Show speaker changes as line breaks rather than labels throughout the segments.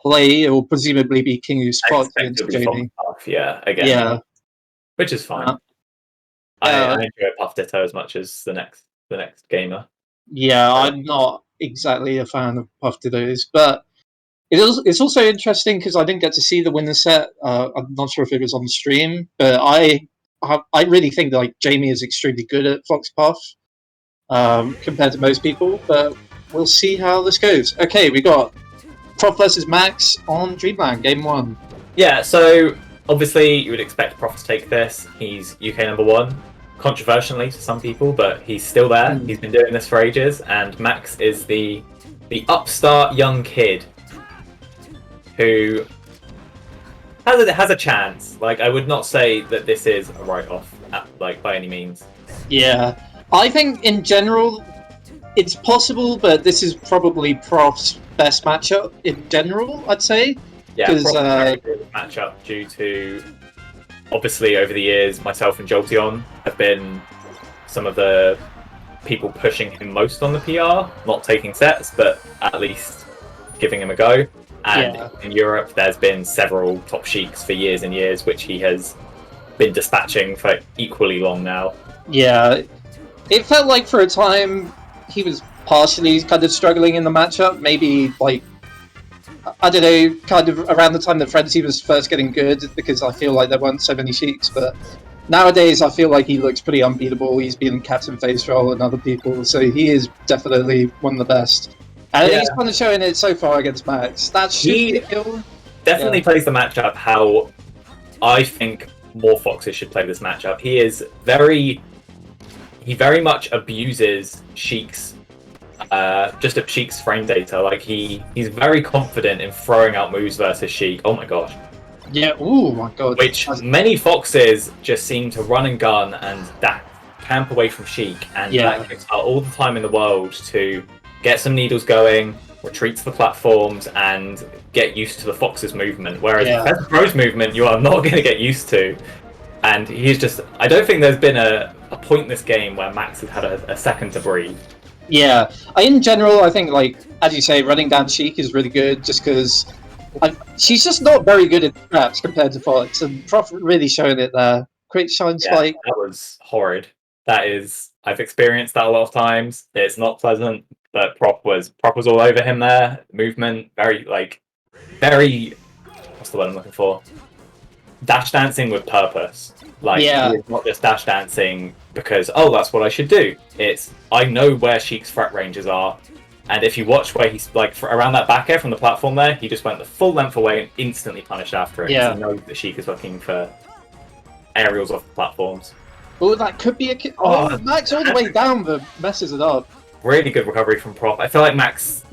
play, it will presumably be King of
I
Fox
expect
against
it'll be Fox
Jamie.
Puff, yeah, again.
Yeah.
Which is fine.
Yeah.
I enjoy Puff Ditto as much as the next gamer.
Yeah, I'm not exactly a fan of Puff Dittos, but it's also interesting because I didn't get to see the winner set. I'm not sure if it was on the stream, but I really think that, like, Jamie is extremely good at Fox Puff compared to most people. But we'll see how this goes. Okay, we got Prof versus Max on Dreamland, game 1.
Yeah, so obviously you would expect Prof to take this. He's UK #1, controversially to some people, but he's still there. He's been doing this for ages, and Max is the upstart young kid who has a chance. Like, I would not say that this is a write-off, like, by any means.
Yeah, I think in general it's possible, but this is probably Prof's best matchup in general, I'd say.
Yeah, Prof's very good matchup due to, obviously, over the years, myself and Jolteon have been some of the people pushing him most on the PR, not taking sets, but at least giving him a go. And in Europe, there's been several top Sheiks for years and years, which he has been dispatching for equally long now.
Yeah, it felt like for a time he was partially kind of struggling in the matchup. Maybe, like, I don't know, kind of around the time that Frenzy was first getting good, because I feel like there weren't so many Sheiks, but nowadays I feel like he looks pretty unbeatable. He's been Captain Face Roll and other people, so he is definitely one of the best. And he's kind of showing it so far against Max. That should be a kill.
Definitely plays the matchup how I think more Foxes should play this matchup. He very much abuses Sheik's Sheik's frame data. Like, he's very confident in throwing out moves versus Sheik. Oh my gosh.
Yeah, oh my god.
Which many Foxes just seem to run and gun and camp away from Sheik, and that takes all the time in the world to get some needles going, retreat to the platforms, and get used to the Fox's movement. Whereas Professor Pro's movement, you are not going to get used to. And he's just... I don't think there's been a point in this game where Max has had a second to breathe.
Yeah. In general, I think, like, as you say, running down Sheik is really good, just because she's just not very good at traps compared to Fox, and Prof really showing it there. Quick Shine Spike.
That was horrid. That is... I've experienced that a lot of times. It's not pleasant, but Prop was all over him there. Movement, very... What's the word I'm looking for? Dash dancing with purpose. Like, he is not just dash dancing because, oh, that's what I should do. It's, I know where Sheik's threat ranges are, and if you watch where he's, like, around that back air from the platform there, he just went the full length away and instantly punished after it.
Yeah.
He knows that Sheik is looking for aerials off the platforms.
Oh, that could be a... Oh, Max all the way down, but messes it up.
Really good recovery from Prop. I feel like Max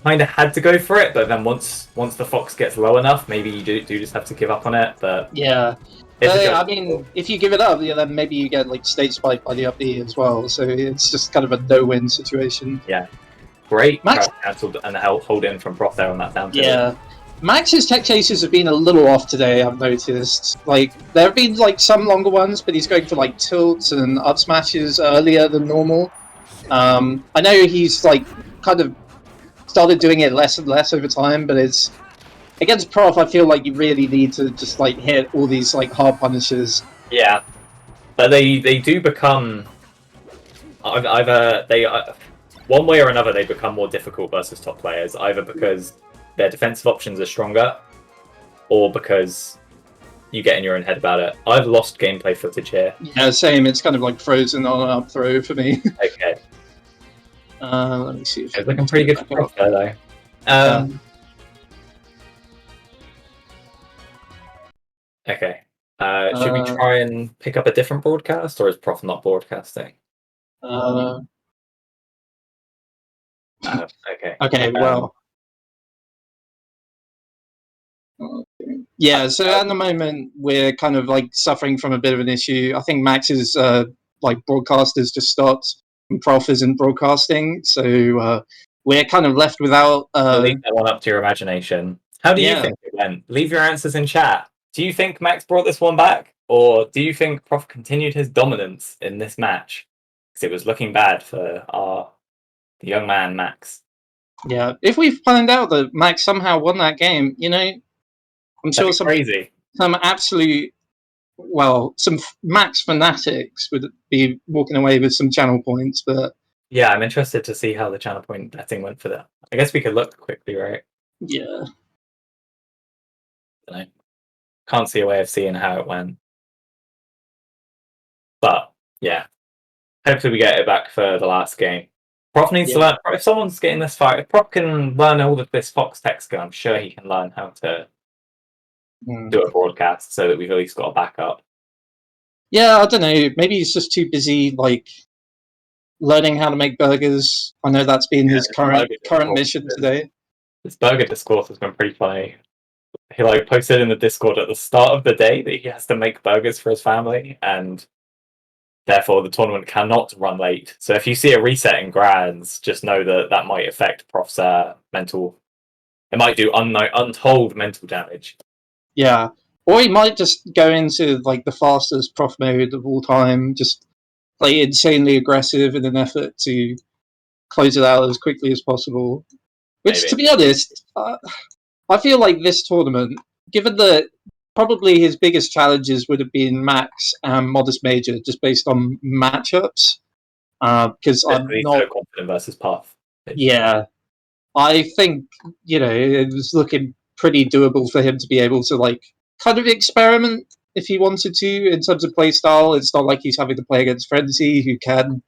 kind of had to go for it, but then once the Fox gets low enough, maybe you do just have to give up on it. But
yeah, I mean, if you give it up, then maybe you get, like, stage spike by the up B as well. So it's just kind of a no-win situation.
Yeah, great Max cancelled and hold in from Prop there on that down tilt.
Yeah, Max's tech chases have been a little off today, I've noticed. Like, there have been, like, some longer ones, but he's going for, like, tilts and up smashes earlier than normal. I know he's, like, kind of started doing it less and less over time, but it's... Against Prof, I feel like you really need to just, like, hit all these, like, hard punishes.
Yeah, but they do become... Either one way or another, they become more difficult versus top players, either because their defensive options are stronger, or because you get in your own head about it. I've lost gameplay footage here.
Yeah, same. It's kind of like frozen on an up throw for me.
Okay.
Let me see. If
it's looking pretty good for Prof there, though. Okay. Should we try and pick up a different broadcast, or is Prof not broadcasting? Okay.
Okay, well... Yeah, so at the moment, we're kind of, like, suffering from a bit of an issue. I think Max's, like, broadcast has just stopped, and Prof isn't broadcasting, so we're kind of left without...
Leave that one up to your imagination. How do you think it went? Leave your answers in chat. Do you think Max brought this one back, or do you think Prof continued his dominance in this match? Because it was looking bad for the young man, Max.
Yeah, if we find out that Max somehow won that game, I'm sure
That'd be crazy.
some absolute, some Max fanatics would be walking away with some channel points. But
yeah, I'm interested to see how the channel point betting went for that. I guess we could look quickly, right?
yeah,
I can't see a way of seeing how it went, but yeah, hopefully we get it back for the last game. Prof needs to learn. If someone's getting this far, if Prof can learn all of this Fox tech skill, I'm sure he can learn how to do a broadcast so that we've at least got a backup.
Yeah, I don't know. Maybe he's just too busy, learning how to make burgers. I know that's been his current mission today.
This burger discourse has been pretty funny. He posted in the Discord at the start of the day that he has to make burgers for his family, and therefore the tournament cannot run late. So if you see a reset in grands, just know that might affect Prof's mental. It might do untold mental damage.
Yeah, or he might just go into the fastest Prof mode of all time, just play insanely aggressive in an effort to close it out as quickly as possible. Which,
Maybe.
to be honest, I feel like this tournament, given that probably his biggest challenges would have been Max and Modest Major, just based on matchups. Because I'm not
so confident versus Puff.
Yeah, I think it was looking pretty doable for him to be able to kind of experiment if he wanted to in terms of play style. It's not like he's having to play against Frenzy, who can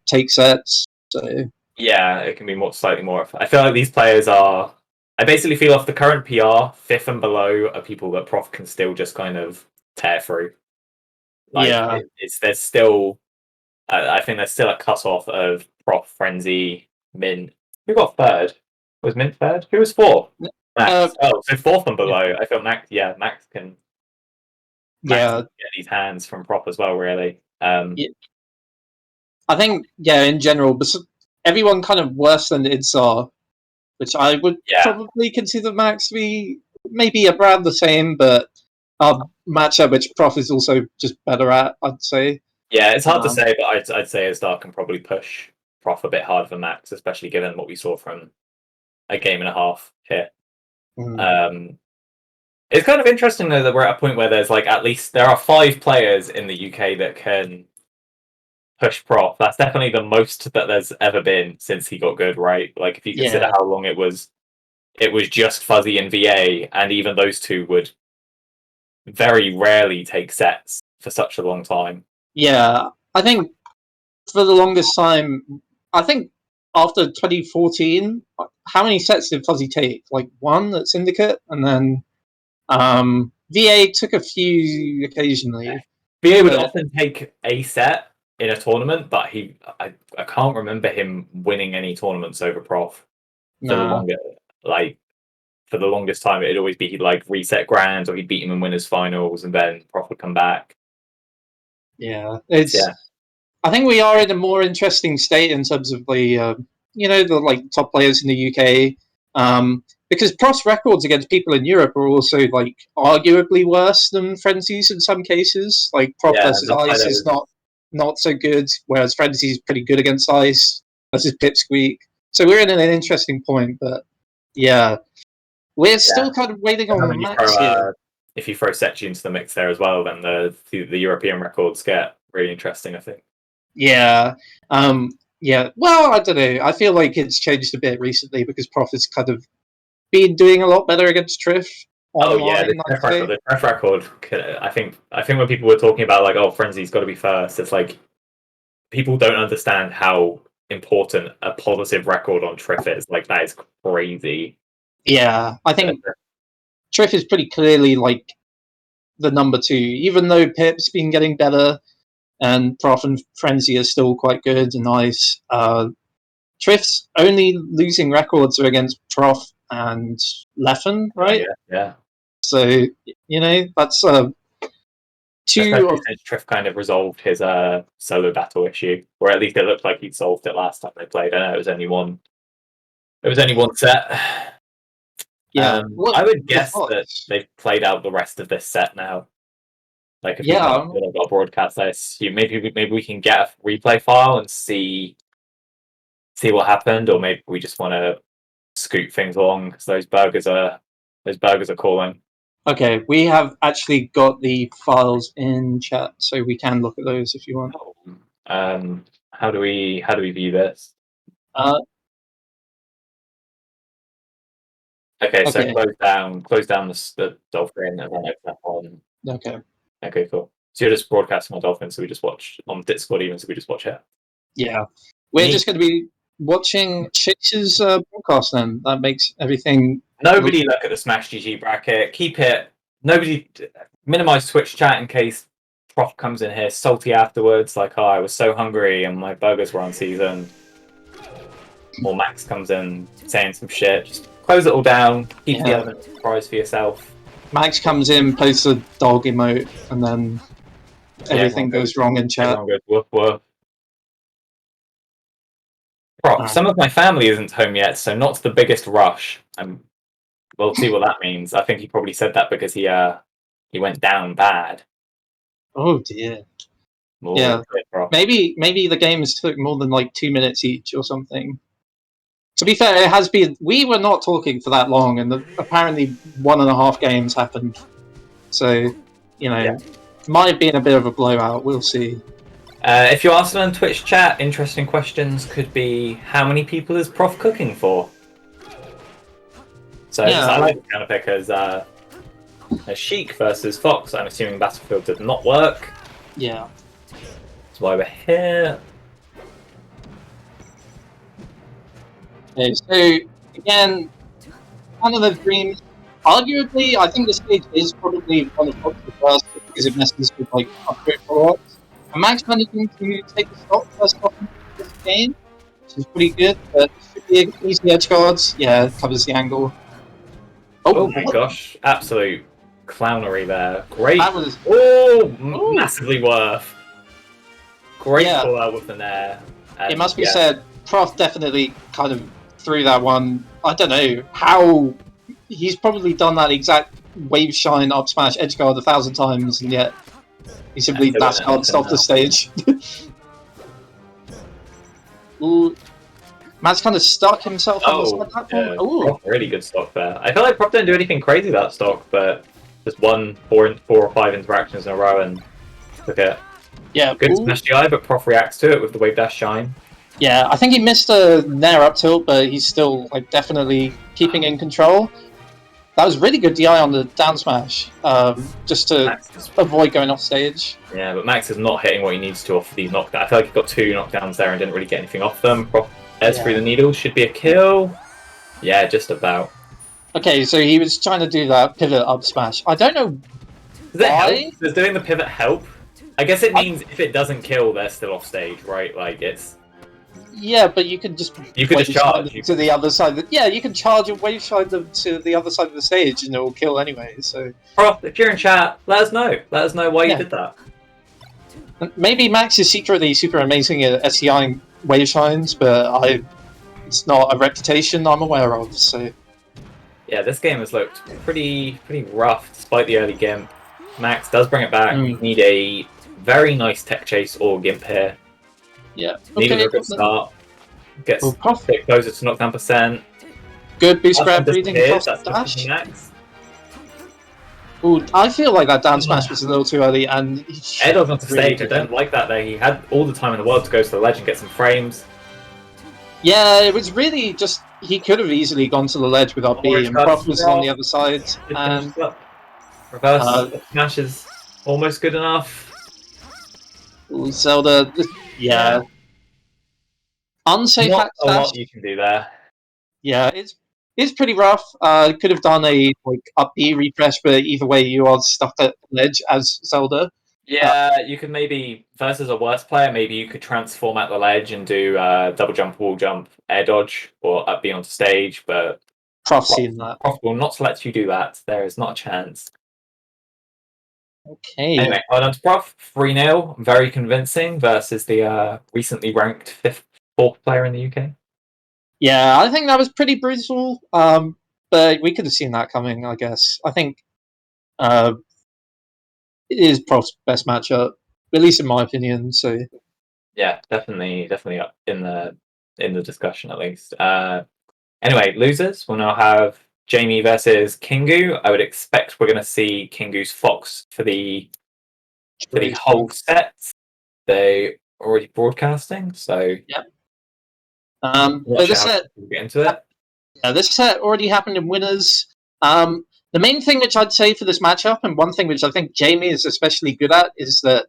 take sets. So
yeah, it can be slightly more. I feel like these players are. I basically feel off the current PR, fifth and below are people that Prof can still just kind of tear through. There's still. I think there's still a cutoff of Prof, Frenzy, Mint. Who got third? Was Mint third? Who was fourth? Max. So fourth and below. I feel Max. Yeah, Max can. Get these hands from Prof as well. Really.
I think in general, but everyone kind of worse than Idsar, which I would probably consider Max to be maybe around the same, but matchup which Prof is also just better at, I'd say.
Yeah, it's hard to say, but I'd say Idsar can probably push Prof a bit harder than Max, especially given what we saw from a game and a half here. It's kind of interesting though that we're at a point where there's at least there are 5 players in the UK that can push Prof. That's definitely the most that there's ever been since he got good, right? If you consider how long it was just Fuzzy and VA, and even those two would very rarely take sets for such a long time.
Yeah, I think for the longest time, I think after 2014, how many sets did Fuzzy take? One at Syndicate, and then VA took a few occasionally.
VA would often take a set in a tournament, but I can't remember him winning any tournaments over Prof. For the longest time, it'd always be he'd reset grands, or he'd beat him in winners finals, and then Prof would come back.
Yeah, I think we are in a more interesting state in terms of the top players in the UK. Because Prof's records against people in Europe are also arguably worse than Frenzy's in some cases. Prof versus Ice is not so good, whereas Frenzy's pretty good against Ice versus Pipsqueak. So we're in an interesting point, but we're still kind of waiting on Max here.
If you throw Setchi into the mix there as well, then the European records get really interesting, I think.
Yeah. Well, I don't know. I feel like it's changed a bit recently because Prof has kind of been doing a lot better against Triff.
The Triff record. I think when people were talking about Frenzy's got to be first, it's people don't understand how important a positive record on Triff is. That is crazy.
Yeah, I think Triff is pretty clearly the number 2, even though Pip's been getting better and Prof and Frenzy are still quite good and nice. Triff's only losing records are against Prof and Leffen, right?
Yeah.
So, that's 2
since Triff kind of resolved his solo battle issue, or at least it looked like he'd solved it last time they played. I know it was only one set.
Yeah,
I would guess that they've played out the rest of this set now. If we got a broadcast, I assume maybe we can get a replay file and see what happened, or maybe we just want to scoot things along because those burgers are calling.
Okay, we have actually got the files in chat, so we can look at those if you want.
How do we view this? Okay, so
Okay.
close down the dolphin and then open up on.
Okay.
Okay, cool. So you're just broadcasting on Dolphin, so we just watch on Discord even, so we just watch it.
Yeah. We're
Neat.
just going to be watching Chase's broadcast then. That makes everything...
Nobody look at the Smash GG bracket. Keep it... Nobody... Minimize Twitch chat in case Prof comes in here salty afterwards, like, oh, I was so hungry and my burgers were on season. Or Max comes in saying some shit. Just close it all down. Keep the element of surprise for yourself.
Max comes in, posts a dog emote, and then everything goes wrong in chat.
Everyone goes woof woof. Prof, some of my family isn't home yet, so not the biggest rush. We'll see what that means. I think he probably said that because he went down bad.
Oh dear. Yeah. Maybe the games took more than like 2 minutes each or something. To be fair, it has been. We were not talking for that long, and apparently 1.5 games happened. So, might have been a bit of a blowout. We'll see.
If you ask them on Twitch chat, interesting questions could be: how many people is Prof cooking for? So I like the counter pick as Sheik versus Fox. I'm assuming Battlefield did not work.
Yeah.
That's why we're here.
Okay, so again, one of the dreams. Arguably, I think this stage is probably one of Fox's worst because it messes with like upgrade follow-ups. And Max managing to take the stock first off in this game, which is pretty good, but should be easy edge guards. Yeah, it covers the angle.
Oh my gosh, absolute clownery there. Great.
That was
massively worth. Great pull out with the nair.
It must be said, Prof definitely kind of threw that one. I don't know how he's probably done that exact wave shine up smash edge guard 1,000 times, and yet he simply dash guards off the stage. Ooh. Matt's kind of stuck himself on the side platform.
Prof, really good stock there. I feel like Prof didn't do anything crazy that stock, but just won 4 or 5 interactions in a row and took it.
Yeah,
good smash GI, but Prof reacts to it with the wave dash shine.
Yeah, I think he missed a nair up tilt, but he's still like definitely keeping in control. That was really good DI on the down smash, just to avoid going off stage.
Yeah, but Max is not hitting what he needs to off these knockdowns. I feel like he got 2 knockdowns there and didn't really get anything off them. Prof through the needles, should be a kill. Yeah, just about.
Okay, so he was trying to do that pivot up smash. I don't know why.
Does doing the pivot help? I guess it means if it doesn't kill, they're still off stage, right? Like it's.
Yeah, but you could just
charge
to the other side. Yeah, you can charge and wave shine them to the other side of the stage, and it will kill anyway. So,
Prof, if you're in chat, let us know. Let us know why you did that.
Maybe Max is secretly super amazing at SCI wave shines, but it's not a reputation I'm aware of. So,
yeah, this game has looked pretty rough despite the early gimp. Max does bring it back. We need a very nice tech chase or gimp here.
Yeah.
Needed a good start. Gets a bit closer to knockdown percent.
Good boost grab breathing across dash. Ooh, I feel like that down smash was a little too early, and
Edo's onto stage. I don't like that there. He had all the time in the world to go to the ledge and get some frames.
Yeah, it was really just he could have easily gone to the ledge with up B, and Prof was on the other side. And
reverse smash is almost good enough.
Ooh, Zelda, yeah. Unsafe
Not a lot you can do there.
Yeah, it's pretty rough. Could have done a up B refresh, but either way, you are stuck at the ledge as Zelda.
Yeah, you could maybe versus a worse player. Maybe you could transform at the ledge and do double jump, wall jump, air dodge, or up B onto stage. But
Prof seen that.
Prof will not let you do that. There is not a chance.
Okay.
Anyway, well done to Prof. 3-0, very convincing versus the recently ranked 4th player in the UK.
Yeah, I think that was pretty brutal. But we could have seen that coming, I guess. I think it is Prof's best matchup, at least in my opinion. So
yeah, definitely up in the discussion at least. Anyway, losers, we'll now have Jamie versus Kingu. I would expect we're going to see Kingu's Fox for the whole set. They already broadcasting, so
Yep.
Not
But
sure
this
how
set,
we'll get into it.
this set already happened in winners. The main thing which I'd say for this matchup, and one thing which I think Jamie is especially good at, is that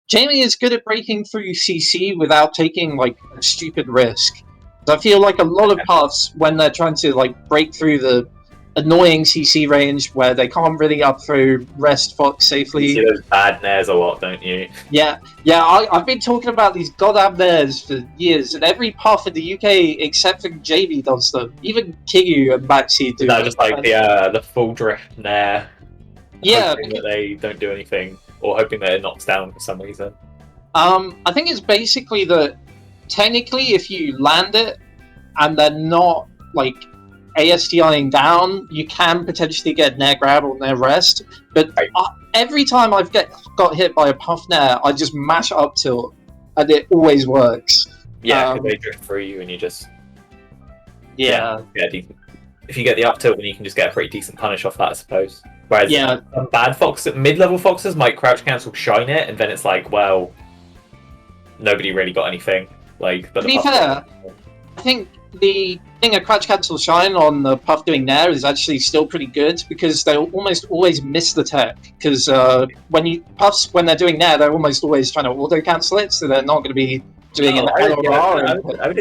Jamie is good at breaking through CC without taking like a stupid risk. I feel like a lot of paths, when they're trying to like break through the annoying CC range where they can't really up through rest Fox safely.
You see those bad nairs a lot, don't you?
Yeah, I've been talking about these goddamn nairs for years, and every path in the UK except for Jamie does them. Even Kingu and Maxi do
Is that
them.
just like the full drift nair?
Yeah,
hoping that they don't do anything, or hoping that it knocks down for some reason.
I think it's basically that technically if you land it and they're not like ASDIing down, you can potentially get nair grab or nair rest. But
right.
Every time I've got hit by a puff nair, I just mash up tilt, and it always works.
Yeah, because they drift through you and you just
yeah.
If you get the up tilt, then you can just get a pretty decent punish off that, I suppose. Whereas some bad mid-level foxes might crouch cancel shine it, and then it's like, well, nobody really got anything. Like, but
to be fair, I think the thing a crouch cancel shine on the puff doing nair is actually still pretty good, because they almost always miss the tech. Because when they're doing nair, they're almost always trying to auto cancel it, so they're not going to be doing an LRR.
I would